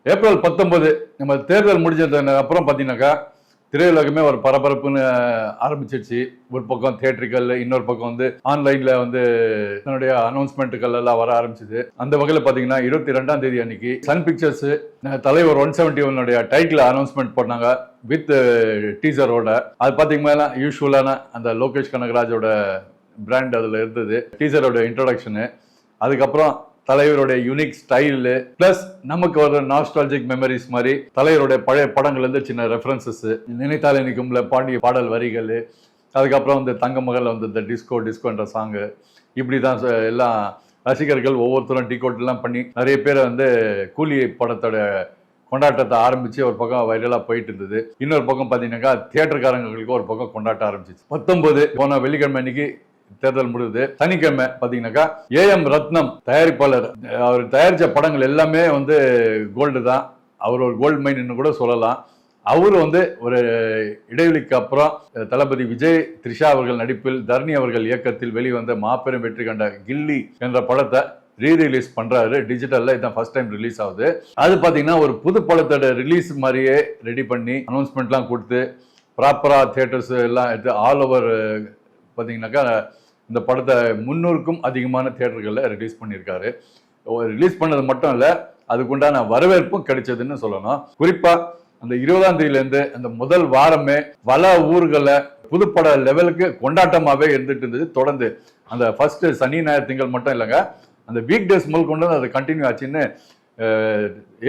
April 19 நம்ம தேர்தல் முடிஞ்சதுக்கு அப்புறம் பார்த்தீங்கன்னாக்கா திரையுலகமே ஒரு பரபரப்புன்னு ஆரம்பிச்சிருச்சு. ஒரு பக்கம் தியேட்டர்கள், இன்னொரு பக்கம் வந்து ஆன்லைன்ல வந்து தன்னுடைய அனௌன்ஸ்மெண்ட்டுகள் எல்லாம் வர ஆரம்பிச்சது. அந்த வகையில் பார்த்தீங்கன்னா 22ஆம் தேதி அன்னைக்கு சன் பிக்சர்ஸ் தலைவர் 171 டைட்டில் அனௌன்ஸ்மெண்ட் பண்ணாங்க வித் டீசரோட. அது பார்த்தீங்கன்னா யூஸ்வலான அந்த லோகேஷ் கனகராஜோட பிராண்ட் அதில் இருந்தது. டீசரோட இன்ட்ரோடக்ஷனு, அதுக்கப்புறம் தலைவருடைய யூனிக் ஸ்டைலு, பிளஸ் நமக்கு ஒரு நாஸ்டாலஜிக் மெமரிஸ் மாதிரி தலைவருடைய பழைய படங்கள்ல இருந்து சின்ன ரெஃபரன்சஸ், நினைத்தாலே நிற்கும்ல பாண்டிய பாடல் வரிகள், அதுக்கப்புறம் வந்து தங்க மகள் வந்து இந்த டிஸ்கோன்ற சாங்கு, இப்படிதான் எல்லாம் ரசிகர்கள் ஒவ்வொருத்தரும் டிகோட் எல்லாம் பண்ணி நிறைய பேரை வந்து கூலி படத்தோட கொண்டாட்டத்தை ஆரம்பிச்சு ஒரு பக்கம் வைரலா போயிட்டு இருந்தது. இன்னொரு பக்கம் பாத்தீங்கன்னாக்கா தியேட்டர்காரங்களுக்கு ஒரு பக்கம் கொண்டாட்ட ஆரம்பிச்சிச்சு. 19 போன வெள்ளிக்கிழமை அன்னைக்கு தேர்தல் முடிவுது. சனிக்கிழமை பாத்தீங்கன்னாக்கா ஏஎம் ரத்னம் தயாரிப்பாளர், அவர் தயாரிச்ச படங்கள் எல்லாமே வந்து கோல்டு தான். அவர் ஒரு கோல்டு மைன் கூட சொல்லலாம். அவரு வந்து ஒரு இடைவெளிக்கு அப்புறம் தளபதி விஜய், த்ரிஷா அவர்கள் நடிப்பில், தர்ணி அவர்கள் இயக்கத்தில் வெளிவந்த மாபெரும் வெற்றி கண்ட கில்லி என்ற படத்தை ரீரிலீஸ் பண்றாரு டிஜிட்டல்ல. இதான் ஃபர்ஸ்ட் டைம் ரிலீஸ் ஆகுது. அது பாத்தீங்கன்னா ஒரு புது படத்தோட ரிலீஸ் மாதிரியே ரெடி பண்ணி அனௌன்ஸ்மெண்ட்லாம் கொடுத்து ப்ராப்பரா தியேட்டர்ஸ் எல்லாம் எடுத்து ஆல் ஓவர் பாத்தீங்கன்னாக்கா இந்த படத்தை 300க்கும் அதிகமான தியேட்டர்களில் ரிலீஸ் பண்ணியிருக்காரு. ரிலீஸ் பண்ணது மட்டும் இல்லை, அதுக்குண்டான வரவேற்பும் கிடைச்சதுன்னு சொல்லணும். குறிப்பா அந்த 20ஆம் தேதியிலேருந்து அந்த முதல் வாரமே பல ஊர்களில் புதுப்பட லெவலுக்கு கொண்டாட்டமாகவே இருந்துட்டு இருந்தது. தொடர்ந்து அந்த ஃபர்ஸ்ட் சனி ஞாயிறு திங்கள் மட்டும் இல்லைங்க, அந்த வீக் டேஸ் முதல் கொண்டு அது கண்டினியூ ஆச்சுன்னு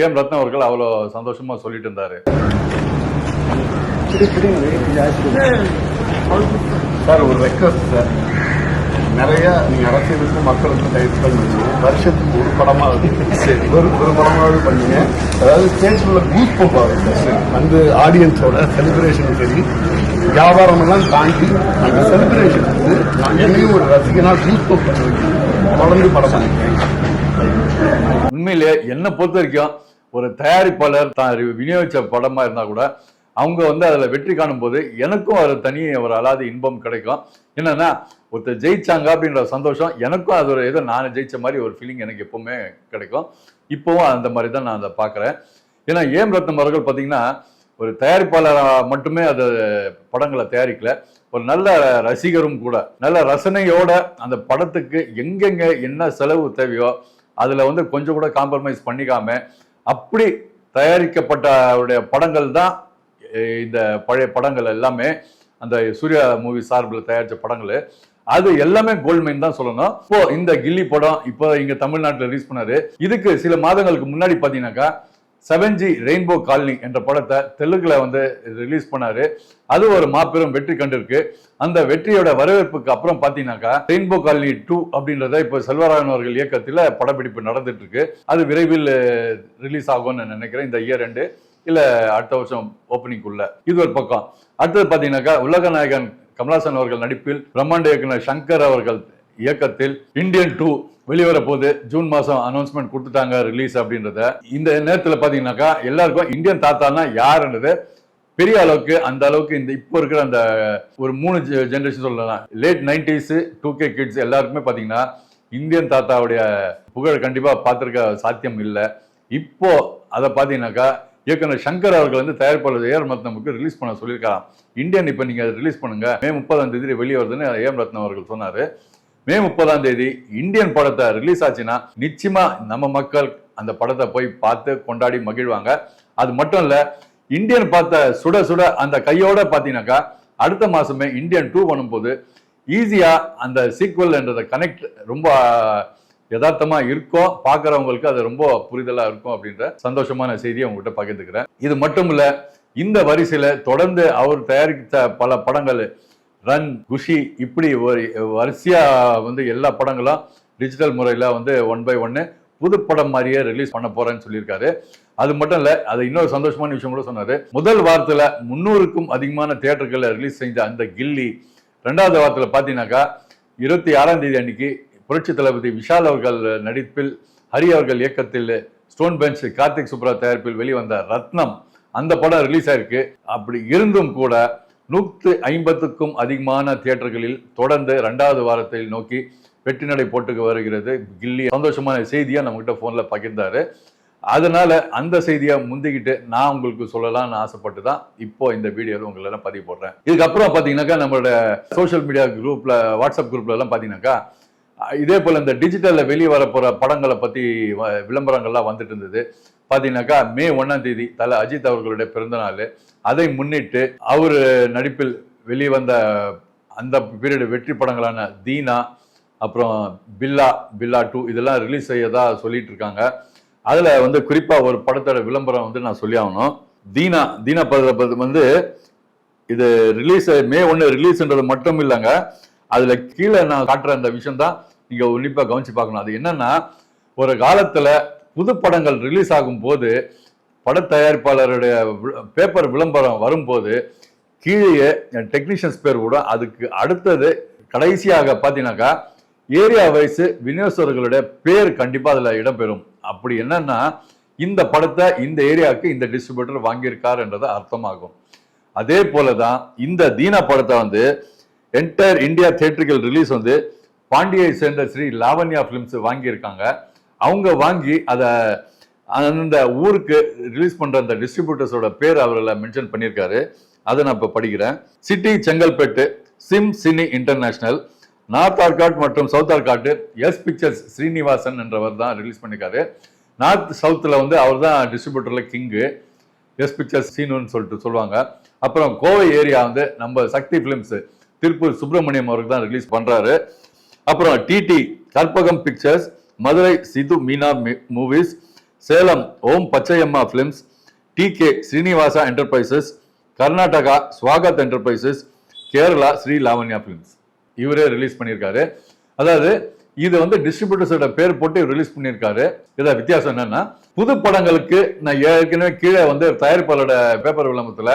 ஏஎம் ரத்னம் அவர்கள் அவ்வளோ சந்தோஷமா சொல்லிட்டு இருந்தாரு. சார் ஒரு ரெக்வஸ்ட் சார், நிறைய நீங்க அரசியலுக்கு மக்களுக்கு டைப் பண்ணுங்க, வருஷத்துக்கு ஒரு படமாவது ஒரு படமாவது பண்ணுங்க. அதாவது ஸ்டேஜ்ல பூஸ்ட் பண்ணுவாங்க அந்த ஆடியன்ஸோட செலிப்ரேஷன். சரி, வியாபாரம் எல்லாம் தாண்டி அந்த செலிப்ரேஷன் வந்து என்னையும் ஒரு ரசிகனா பூஸ்ட் பண்ணுறதுக்கு தொடர்ந்து படம் பண்ணிக்கிறேன். உண்மையிலே என்னை பொறுத்த வரைக்கும் ஒரு தயாரிப்பாளர் தான் விநியோகிச்ச படமா இருந்தா கூட அவங்க வந்து அதில் வெற்றி காணும் போது எனக்கும் அது தனி ஒரு அலாத இன்பம் கிடைக்கும். என்னன்னா ஒருத்தர் ஜெயிச்சாங்க அப்படின்ற சந்தோஷம் எனக்கும் அது ஒரு ஏதோ நான் ஜெயிச்ச மாதிரி ஒரு ஃபீலிங் எனக்கு எப்பவுமே கிடைக்கும். இப்போவும் அந்த மாதிரி தான் நான் அதை பார்க்குறேன். ஏன்னா ஏஎம் ரத்னம் அவர்கள் பார்த்தீங்கன்னா ஒரு தயாரிப்பாளராக மட்டுமே அது படங்களை தயாரிக்கல, ஒரு நல்ல ரசிகரும் கூட. நல்ல ரசனையோட அந்த படத்துக்கு எங்கெங்க என்ன செலவு தேவையோ அதில் வந்து கொஞ்சம் கூட காம்ப்ரமைஸ் பண்ணிக்காம அப்படி தயாரிக்கப்பட்ட அவருடைய படங்கள் தான் இந்த பழைய படங்கள் எல்லாமே. அந்த சூர்யா மூவி சார்பில் தயாரிச்ச படங்கள் அது எல்லாமே கோல்ட் மைன் தான் சொல்லணும். இப்போ இந்த கில்லி படம் இப்போ இங்க தமிழ்நாட்டில் ரிலீஸ் பண்ணாரு. இதுக்கு சில மாதங்களுக்கு முன்னாடி பாத்தீங்கன்னாக்கா 7G ரெயின்போ காலனி என்ற படத்தை தெலுங்குல வந்து ரிலீஸ் பண்ணாரு. அது ஒரு மாபெரும் வெற்றி கண்டிருக்கு. அந்த வெற்றியோட வரவேற்புக்கு அப்புறம் பாத்தீங்கன்னாக்கா ரெயின்போ காலனி 2 அப்படின்றத இப்போ செல்வராகவன் அவர்கள் இயக்கத்தில் படப்பிடிப்பு நடந்துட்டு இருக்கு. அது விரைவில் ரிலீஸ் ஆகும்னு நினைக்கிறேன், இந்த இயர் எண்டு இல்ல அடுத்த வருஷம் ஓப்பனிங்குள்ள. இது ஒரு பக்கம். அடுத்தது பாத்தீங்கன்னாக்கா உலக நாயகன் கமல்ஹாசன் அவர்கள் நடிப்பில் பிரம்மாண்ட இயக்குனர் சங்கர் அவர்கள் இயக்கத்தில் இந்தியன் 2 வெளிவர போது ஜூன் மாசம் அனௌன்ஸ்மெண்ட் கொடுத்துட்டாங்க ரிலீஸ் அப்படின்றத. இந்த நேரத்தில் பாத்தீங்கன்னாக்கா எல்லாருக்கும் இந்தியன் தாத்தானா யாருன்றது பெரிய அளவுக்கு அந்த அளவுக்கு இந்த இப்போ இருக்கிற அந்த ஒரு 3 ஜெனரேஷன் சொல்லலாம், லேட் 90s 2K கிட்ஸ் எல்லாருக்குமே பாத்தீங்கன்னா இந்தியன் தாத்தாவுடைய புகழ் கண்டிப்பா பார்த்திருக்க சாத்தியம் இல்லை. இப்போ அதை பாத்தீங்கன்னாக்கா இயக்குனர் சங்கர் அவர்கள் வந்து தயாரிப்பாளர் ஏஎம் ரத்னமுக்கு ரிலீஸ் பண்ண சொல்லியிருக்காராம். இந்தியன் இப்போ நீங்க ரிலீஸ் பண்ணுங்க, மே 30ஆம் தேதி வெளியே வருதுன்னு ஏஎம் ரத்னம் அவர்கள் சொன்னாரு. மே 30ஆம் தேதி இந்தியன் படத்தை ரிலீஸ் ஆச்சுன்னா நிச்சயமா நம்ம மக்கள் அந்த படத்தை போய் பார்த்து கொண்டாடி மகிழ்வாங்க. அது மட்டும் இல்ல, இந்தியன் பார்த்த சுட சுட அந்த கையோட பாத்தீங்கன்னாக்கா அடுத்த மாசமே இந்தியன் 2 பண்ணும்போது ஈஸியா அந்த சீக்வல் என்றதை கனெக்ட் ரொம்ப யதார்த்தமா இருக்கும், பாக்குறவங்களுக்கு அது ரொம்ப புரிதலா இருக்கும் அப்படின்ற சந்தோஷமான செய்தியை உங்ககிட்ட பகிர்ந்துக்கிறேன். இது மட்டும் இல்ல, இந்த வரிசையில தொடர்ந்து அவர் தயாரித்த பல படங்கள் ரன், குஷி, இப்படி வரிசையா வந்து எல்லா படங்களும் டிஜிட்டல் முறையில வந்து 1 by 1 புது படம் மாதிரியே ரிலீஸ் பண்ண போறேன்னு சொல்லியிருக்காரு. அது மட்டும் இல்ல, அது இன்னொரு சந்தோஷமான விஷயம் கூட சொன்னாரு. முதல் வாரத்துல 300க்கும் அதிகமான தியேட்டர்களை ரிலீஸ் செஞ்ச அந்த கில்லி 2வது வாரத்துல பாத்தீங்கன்னாக்கா 26ஆம் தேதி அன்னைக்கு புரட்சி தளபதி விஷால் அவர்கள் நடிப்பில், ஹரி அவர்கள் இயக்கத்தில், ஸ்டோன் பெஞ்ச் கார்த்திக் சுப்ரா தயாரிப்பில் வெளிவந்த ரத்னம் அந்த படம் ரிலீஸ் ஆயிருக்கு. அப்படி இருந்தும் கூட 150க்கும் அதிகமான தியேட்டர்களில் தொடர்ந்து 2வது வாரத்தில் நோக்கி வெற்றி நடை போட்டுக்கு வருகிறது கில்லி. சந்தோஷமான செய்தியா நம்ம கிட்ட போன்ல பகிர்ந்தாரு. அதனால அந்த செய்தியை முந்திக்கிட்டு நான் உங்களுக்கு சொல்லலாம்னு ஆசைப்பட்டு தான் இப்போ இந்த வீடியோவில் உங்களை பதிவு போடுறேன். இதுக்கப்புறம் பார்த்தீங்கன்னாக்கா நம்மளோட சோஷியல் மீடியா குரூப்ல, வாட்ஸ்அப் குரூப்ல எல்லாம் பார்த்தீங்கன்னாக்கா இதே போல இந்த டிஜிட்டல்ல வெளியே வர போற படங்களை பத்தி விளம்பரங்கள்லாம் வந்துட்டு இருந்தது. பாத்தீங்கன்னாக்கா மே 1 தல அஜித் அவர்களுடைய பிறந்த நாள். அதை முன்னிட்டு அவரு நடிப்பில் வெளியே வந்த அந்த பீரியட் வெற்றி படங்களான தீனா, அப்புறம் பில்லா 2 இதெல்லாம் ரிலீஸ் செய்யதா சொல்லிட்டு இருக்காங்க. அதுல வந்து குறிப்பா ஒரு படத்தோட விளம்பரம் வந்து நான் சொல்லி ஆகணும். தீனா படத்தை வந்து இது ரிலீஸ் மே 1 ரிலீஸ்ன்றது மட்டும் இல்லைங்க, அதுல கீழே நான் காட்டுற அந்த விஷயம் தான் நீங்க உன்னிப்பா கவனிச்சு பார்க்கணும். அது என்னன்னா, ஒரு காலத்துல புது படங்கள் ரிலீஸ் ஆகும் போது பட தயாரிப்பாளருடைய பேப்பர் விளம்பரம் வரும்போது கீழே டெக்னீஷியன்ஸ் பேர் கூட, அதுக்கு அடுத்தது கடைசியாக பார்த்தீங்கன்னாக்கா ஏரியா வைஸ் விநியோகஸ்தர்களுடைய பேர் கண்டிப்பா அதுல இடம்பெறும். அப்படி என்னன்னா, இந்த படத்தை இந்த ஏரியாவுக்கு இந்த டிஸ்ட்ரிபியூட்டர் வாங்கியிருக்கார் என்றது அர்த்தமாகும். அதே போலதான் இந்த தீனா படத்தை வந்து என்டையர் இந்தியா தியேட்டரிக்கல் ரிலீஸ் வந்து பாண்டியை சேர்ந்த ஸ்ரீ லாவண்யா பிலிம்ஸ் வாங்கியிருக்காங்க. அவங்க வாங்கி அதை அந்த ஊருக்கு ரிலீஸ் பண்ற அந்த டிஸ்ட்ரிபியூட்டர்ஸோட பேர் அவர்களை மென்ஷன் பண்ணியிருக்காரு. அதை நான் இப்போ படிக்கிறேன். City Chengalpattu Sim Cine International, north Arcot மற்றும் south Arcot S pictures Srinivasan என்றவர் தான் ரிலீஸ் பண்ணியிருக்காரு. நார்த் சவுத்தில் வந்து அவர் தான் டிஸ்ட்ரிபியூட்டர்ல கிங்கு, எஸ் பிக்சர்ஸ் சீனுன்னு சொல்லிட்டு சொல்லுவாங்க. அப்புறம் கோவை ஏரியா வந்து நம்ம சக்தி பிலிம்ஸ் திருப்பூர் சுப்பிரமணியம் அவருக்கு தான் ரிலீஸ் பண்றாரு. அப்புறம் TD Karpagam pictures, Madurai Sithu Meena movies, Salem Om Pachaiyamma films, TK Srinivasa enterprises, Karnataka Swagath enterprises, Kerala Sri Lavanya films இவரே ரிலீஸ் பண்ணியிருக்காரு. அதாவது இது வந்து டிஸ்ட்ரிபியூட்டர்ஸோட பேர் போட்டு ரிலீஸ் பண்ணியிருக்காரு. இதை வித்தியாசம் என்னன்னா, புது படங்களுக்கு நான் ஏற்கனவே கீழே வந்து தயாரிப்பாளரோட பேப்பர் விளம்பரத்துல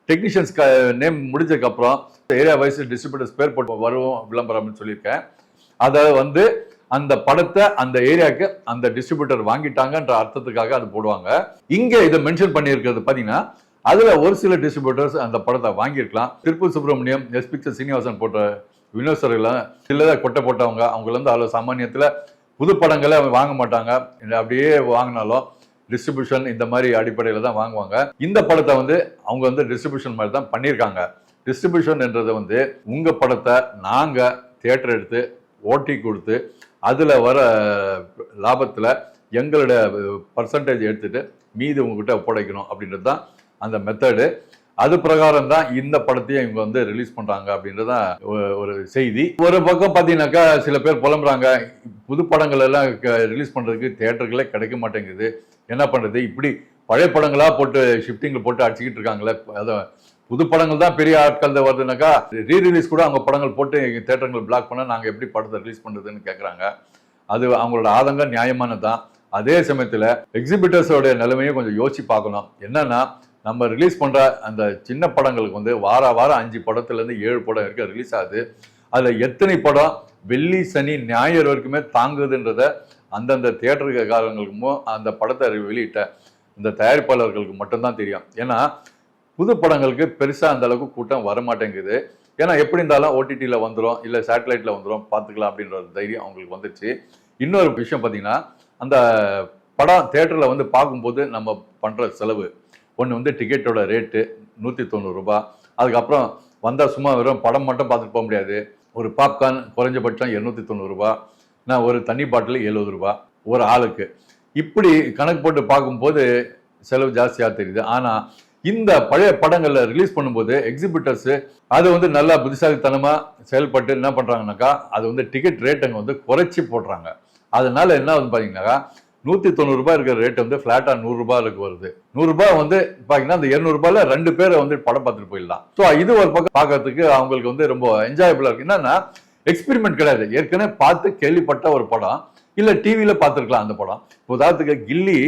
டெக்னீஷியன்ஸ் நேம் முடிஞ்சதுக்கு அப்புறம் ஏரியா வைஸ் டிஸ்ட்ரிபியூட்டர்ஸ் பேர் போட்டு வரும் விளம்பரம்னு சொல்லியிருக்கேன். அதை வந்து அந்த படத்தை அந்த ஏரியாவுக்கு அந்த டிஸ்ட்ரிபியூட்டர் வாங்கிட்டாங்கன்ற அர்த்தத்துக்காக அது போடுவாங்க. இங்க இதை மென்ஷன் பண்ணியிருக்கிறது பாத்தீங்கன்னா, அதுல ஒரு சில டிஸ்ட்ரிபியூட்டர்ஸ் அந்த படத்தை வாங்கியிருக்கலாம். திருப்பூர் சுப்பிரமணியம், எஸ் பிக்சர் சீனிவாசன் போட்ட விநியோகஸ்தர்கள் சிலதை கொட்டை போட்டவங்க, அவங்கள வந்து அவ்வளவு சாமானியத்துல புது படங்களை வாங்க மாட்டாங்க. அப்படியே வாங்கினாலும் டிஸ்ட்ரிபியூஷன் இந்த மாதிரி அடிப்படையில தான் வாங்குவாங்க. இந்த படத்தை வந்து அவங்க வந்து டிஸ்ட்ரிபியூஷன் மாதிரி தான் பண்ணியிருக்காங்க. டிஸ்ட்ரிபியூஷன் என்றது வந்து உங்க படத்தை நாங்க தியேட்டர் எடுத்து ஓட்டி கொடுத்து அதுல வர லாபத்துல எங்களோட பர்சன்டேஜ் எடுத்துட்டு மீதி உங்ககிட்ட ஒப்படைக்கணும் அப்படின்றது தான் அந்த மெத்தடு. அது பிரகாரம் தான் இந்த படத்தையும் இவங்க வந்து ரிலீஸ் பண்றாங்க அப்படின்றதான் ஒரு செய்தி. ஒரு பக்கம் பாத்தீங்கன்னாக்கா சில பேர் புலம்புறாங்க, புது படங்கள் எல்லாம் ரிலீஸ் பண்றதுக்கு தியேட்டர்களே கிடைக்க மாட்டேங்குது, என்ன பண்றது, இப்படி பழைய படங்களா போட்டு ஷிஃப்டிங்ல போட்டு அடிச்சுக்கிட்டு இருக்காங்களே, அதை புது படங்கள் தான் பெரிய ஆட்கள் வருதுனாக்கா ரீ ரிலீஸ் கூட அவங்க படங்கள் போட்டு தியேட்டர்கள் பிளாக் பண்ண நாங்க எப்படி படத்தை ரிலீஸ் பண்றதுன்னு கேட்கறாங்க. அது அவங்களோட ஆதங்கம் நியாயமானதான். அதே சமயத்துல எக்ஸிபிட்டர்ஸோட நிலைமையும் கொஞ்சம் யோசிச்சு பார்க்கணும். என்னன்னா, நம்ம ரிலீஸ் பண்ற அந்த சின்ன படங்களுக்கு வந்து வாரம் 5 படத்துல இருந்து 7 படம் இருக்க ரிலீஸ் ஆகுது. அதுல எத்தனை படம் வெள்ளி சனி ஞாயிறு வரைக்குமே தாங்குதுன்றத அந்தந்த தியேட்டருக்காரங்களுக்கும் அந்த படத்தை வெளியிட்ட இந்த தயாரிப்பாளர்களுக்கு மட்டும்தான் தெரியும். ஏன்னா புது படங்களுக்கு பெருசா அந்த அளவுக்கு கூட்டம் வரமாட்டேங்குது. ஏன்னா எப்படி இருந்தாலும் ஓடிடியில வந்துடும், இல்ல சேட்டலைட்ல வந்துடும், பார்த்துக்கலாம் அப்படின்ற ஒரு தைரியம் அவங்களுக்கு வந்துச்சு. இன்னொரு விஷயம் பார்த்தீங்கன்னா, அந்த படம் தியேட்டர்ல வந்து பார்க்கும்போது நம்ம பண்ற செலவு ஒன்று வந்து டிக்கெட்டோட ரேட்டு 190 ரூபாய். அதுக்கப்புறம் வந்தால் சும்மா வெறும் படம் மட்டும் பார்த்துட்டு போக முடியாது. ஒரு பாப்கார்ன் குறைஞ்சபட்சம் 290 ரூபாய், நான் ஒரு தண்ணி பாட்டில் 70 ரூபாய் ஒரு ஆளுக்கு. இப்படி கணக்கு போட்டு பார்க்கும்போது செலவு ஜாஸ்தியாக தெரியுது. ஆனால் இந்த பழைய படங்கள்ல ரிலீஸ் பண்ணும்போது எக்ஸிபிட்டர்ஸ் அது வந்து நல்லா புத்திசாலித்தனமா செயல்பட்டு என்ன பண்றாங்கன்னாக்கா, அது வந்து டிக்கெட் ரேட் அங்கே வந்து குறைச்சி போடுறாங்க. அதனால என்ன வந்து பாத்தீங்கன்னா, 190 ரூபாய் இருக்கிற ரேட் வந்து பிளாட்டா 100 ரூபாய்க்கு வருது. 100 ரூபாய் வந்து பாத்தீங்கன்னா அந்த 200 ரூபாயில 2 பேரை வந்து படம் பார்த்துட்டு போயிடலாம். ஸோ இது ஒரு பக்கம் பார்க்கறதுக்கு அவங்களுக்கு வந்து ரொம்ப என்ஜாயபிளா இருக்கு. என்னன்னா, எக்ஸ்பெரிமெண்ட் கிடையாது, ஏற்கனவே பார்த்து கேள்விப்பட்ட ஒரு படம், இல்ல டிவியில பார்த்துருக்கலாம் அந்த படம். உதாரணத்துக்கு கில்லி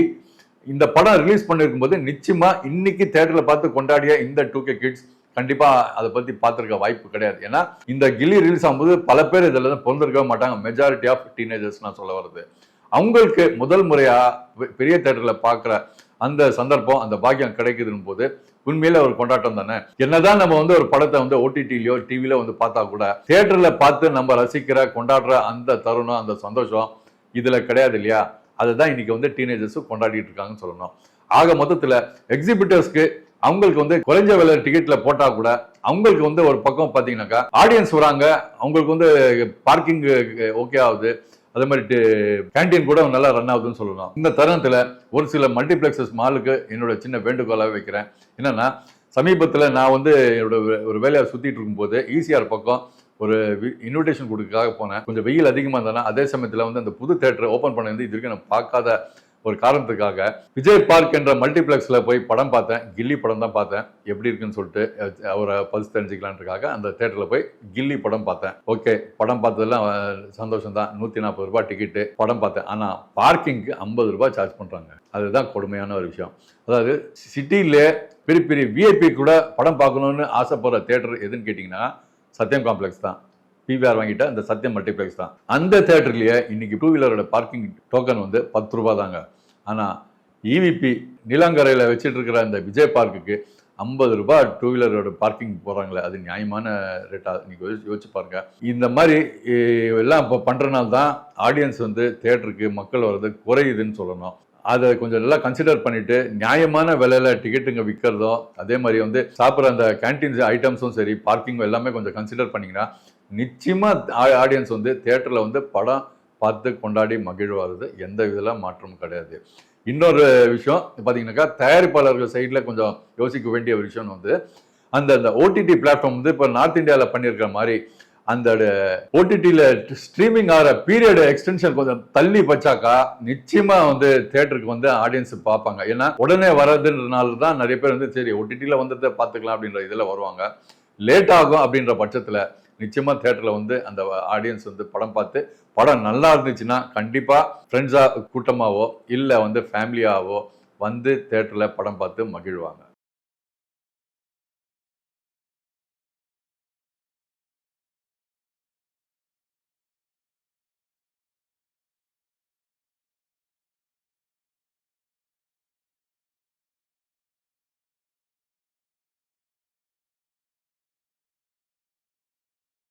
இந்த படம் ரிலீஸ் பண்ணிருக்கும் போது நிச்சயமா இன்னைக்கு தியேட்டர்ல பார்த்து கொண்டாடிய இந்த 2K கிட்ஸ் கண்டிப்பா அதை பத்தி பார்த்திருக்க வாய்ப்பு கிடையாது. ஏன்னா இந்த கில்லி ரிலீஸ் ஆகும்போது பல பேர் இதுல பிறந்திருக்கவே மாட்டாங்க. மெஜாரிட்டி ஆஃப் டீனேஜர்ஸ் நான் சொல்ல வருது. அவங்களுக்கு முதல் முறையா பெரிய தியேட்டர்ல பாக்குற அந்த சந்தர்ப்பம், அந்த பாக்கியம் கிடைக்குதுன்னு போது உண்மையில ஒரு கொண்டாட்டம் தானே. என்னதான் நம்ம வந்து ஒரு படத்தை வந்து ஓடிடிலயோ டிவில வந்து பார்த்தா கூட தியேட்டர்ல பார்த்து நம்ம ரசிக்கிற கொண்டாடுற அந்த தருணம், அந்த சந்தோஷம் இதுல கிடையாது இல்லையா. அதுதான் இன்னைக்கு வந்து டீனேஜர்ஸும் கொண்டாடிட்டு இருக்காங்கன்னு சொல்லணும். ஆக மொத்தத்துல எக்ஸிபிட்டர்ஸ்க்கு அவங்களுக்கு வந்து குறைஞ்ச விலை டிக்கெட்ல போட்டா கூட அவங்களுக்கு வந்து ஒரு பக்கம் பாத்தீங்கன்னாக்கா ஆடியன்ஸ் வராங்க, அவங்களுக்கு வந்து பார்க்கிங் ஓகே ஆகுது, அதே மாதிரி கேண்டீன் கூட நல்லா ரன் ஆகுதுன்னு சொல்லலாம். இந்த தருணத்துல ஒரு சில மல்டிபிளெக்ஸஸ் மாலுக்கு என்னோட சின்ன வேண்டுகோளாக வைக்கிறேன். என்னன்னா, சமீபத்துல நான் வந்து என்னோட ஒரு வேலையை சுத்திட்டு இருக்கும்போது ஈசிஆர் பக்கம் ஒரு இன்விடேஷன் கொடுக்கறதுக்காக போனேன். கொஞ்சம் வெயில் அதிகமா இருந்தாலும் அதே சமயத்துல வந்து அந்த புது தியேட்டர் ஓபன் பண்ணி வந்து இது வரைக்கும் நான் பார்க்காத ஒரு காரணத்துக்காக விஜய் பார்க் என்ற மல்டிபிளெக்ஸ்ல போய் படம் பார்த்தேன். கில்லி படம் தான் பார்த்தேன். எப்படி இருக்குன்னு சொல்லிட்டு அவரை பல்ஸ் தெரிஞ்சுக்கலான்றதுக்காக அந்த தியேட்டர்ல போய் கில்லி படம் பார்த்தேன். ஓகே, படம் பார்த்ததெல்லாம் சந்தோஷம் தான். 140 ரூபாய் டிக்கெட்டு படம் பார்த்தேன். ஆனா பார்க்கிங்க்கு 50 ரூபாய் சார்ஜ் பண்றாங்க. அதுதான் கொடுமையான ஒரு விஷயம். அதாவது சிட்டிலே பெரிய பெரிய விஐபி கூட படம் பார்க்கணும்னு ஆசைப்படுற தியேட்டர் எதுன்னு கேட்டீங்கன்னா சத்யம் காம்ப்ளெக்ஸ் தான். பிவிஆர் வாங்கிட்ட அந்த சத்யம் மல்டிபிளெக்ஸ் தான். அந்த தியேட்டர்லயே இன்னைக்கு 2 வீலரோட பார்க்கிங் டோக்கன் வந்து 10 ரூபாய் தாங்க. ஆனா இவிபி நீலாங்கரையில வச்சுட்டு இருக்கிற அந்த விஜய் பார்க்குக்கு 50 ரூபாய் 2 வீலரோட பார்க்கிங் போறாங்களே, அது நியாயமான ரேட்டா? நீங்க யோசிச்சு பாருங்க. இந்த மாதிரி எல்லாம் இப்போ பண்றதுனால தான் ஆடியன்ஸ் வந்து தியேட்டருக்கு மக்கள் வர்றது குறையுதுன்னு சொல்லணும். அதை கொஞ்சம் நல்லா கன்சிடர் பண்ணிட்டு நியாயமான விலையில டிக்கெட்டுங்க விற்கிறதும், அதே மாதிரி வந்து சாப்பிட்ற அந்த கேன்டீன் ஐட்டம்ஸும் சரி, பார்க்கிங் எல்லாமே கொஞ்சம் கன்சிடர் பண்ணிங்கன்னா நிச்சயமா ஆடியன்ஸ் வந்து தியேட்டர்ல வந்து படம் பார்த்து கொண்டாடி மகிழ்வாருது. எந்த விதெல்லாம் மாற்றமும் கிடையாது. இன்னொரு விஷயம் பார்த்தீங்கன்னாக்கா, தயாரிப்பாளர்கள் சைடில் கொஞ்சம் யோசிக்க வேண்டிய ஒரு விஷயம் வந்து அந்த ஓடிடி பிளாட்ஃபார்ம் வந்து இப்போ நார்த் இந்தியாவில் பண்ணியிருக்கிற மாதிரி அந்த ஓடிடியில் ஸ்ட்ரீமிங் ஆகிற பீரியட் எக்ஸ்டென்ஷன் கொஞ்சம் தள்ளி வச்சாக்கா நிச்சயமா வந்து தியேட்டருக்கு வந்து ஆடியன்ஸ் பார்ப்பாங்க. ஏன்னா உடனே வர்றதுன்றனால தான் நிறைய பேர் வந்து சரி ஓடிடியில் வந்துட்டு பார்த்துக்கலாம் அப்படின்ற இதில் வருவாங்க. லேட் ஆகும் அப்படின்ற பட்சத்தில் நிச்சயமா தியேட்டர்ல வந்து அந்த ஆடியன்ஸ் வந்து படம் பார்த்து படம் நல்லா இருந்துச்சுன்னா கண்டிப்பா ஃப்ரெண்ட்ஸா கூட்டமாவோ இல்ல வந்து ஃபேமிலியாவோ வந்து தியேட்டர்ல படம் பார்த்து மகிழ்வாங்க.